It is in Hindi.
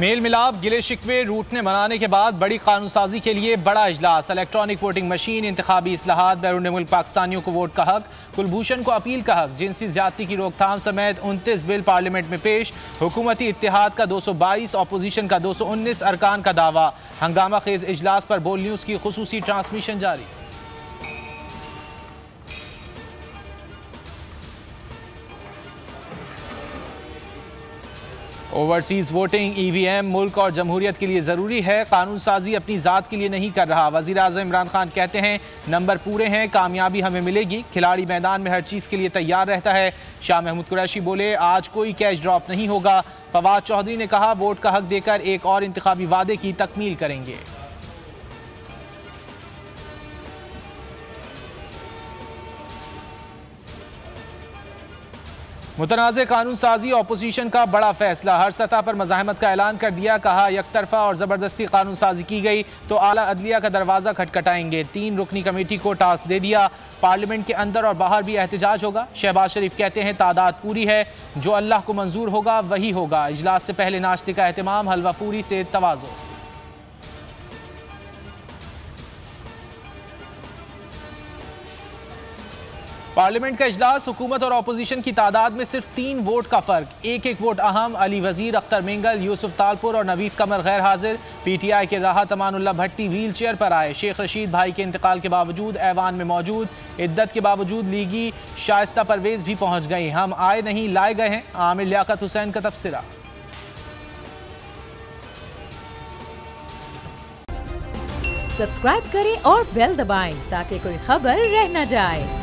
मेल मिलाप गिले शिकवे रूटने मनाने के बाद बड़ी कानून साजी के लिए बड़ा इजलास। इलेक्ट्रॉनिक वोटिंग मशीन, इंतखाबी इस्लाहात, बैरून मुल्क पाकिस्तानियों को वोट का हक, कुलभूषण को अपील का हक, जिनसी ज्यादती की रोकथाम समेत 29 बिल पार्लियामेंट में पेश। हुकूमती इत्तेहाद का 222, अपोजिशन का 219 अरकान का दावा। हंगामा खेज इजलास पर बोल न्यूज़ की खुसूसी ट्रांसमिशन जारी। ओवरसीज वोटिंग, EVM मुल्क और जमहूरियत के लिए ज़रूरी है, कानून साजी अपनी ज़ात के लिए नहीं कर रहा। वज़ीर आज़म इमरान खान कहते हैं नंबर पूरे हैं, कामयाबी हमें मिलेगी। खिलाड़ी मैदान में हर चीज़ के लिए तैयार रहता है। शाह महमूद कुरैशी बोले आज कोई कैश ड्रॉप नहीं होगा। फवाद चौधरी ने कहा वोट का हक देकर एक और इंतखाबी वादे की तकमील करेंगे। मुतनाज़े कानून साजी, अपोजिशन का बड़ा फैसला। हर सतह पर मज़ाहमत का ऐलान कर दिया। कहा यकतरफा और ज़बरदस्ती कानून साजी की गई तो आला अदलिया का दरवाज़ा खटखटाएंगे। 3 रुकनी कमेटी को टास्क दे दिया। पार्लियामेंट के अंदर और बाहर भी एहतजाज होगा। शहबाज शरीफ कहते हैं तादाद पूरी है, जो अल्लाह को मंजूर होगा वही होगा। इजलास से पहले नाश्ते का एहतमाम, हलवा पूरी से तवाज़ो। पार्लियामेंट का इजलास, हुकूमत और अपोजिशन की तादाद में सिर्फ 3 वोट का फर्क। एक एक वोट अहम। अली वजीर, अख्तर मिंगल, यूसुफ तालपुर और नवीद कमर गैर हाजिर। PTI के राहत अमानुल्लाह भट्टी व्हील चेयर पर आए। शेख रशीद भाई के इंतकाल के बावजूद ऐवान में मौजूद। इद्दत के बावजूद लीगी शाइस्ता परवेज भी पहुंच गई। हम आए नहीं लाए गए हैं, आमिर लियाकत हुसैन का तबसरा। सब्सक्राइब करें और बेल दबाएं ताकि कोई खबर रह न जाए।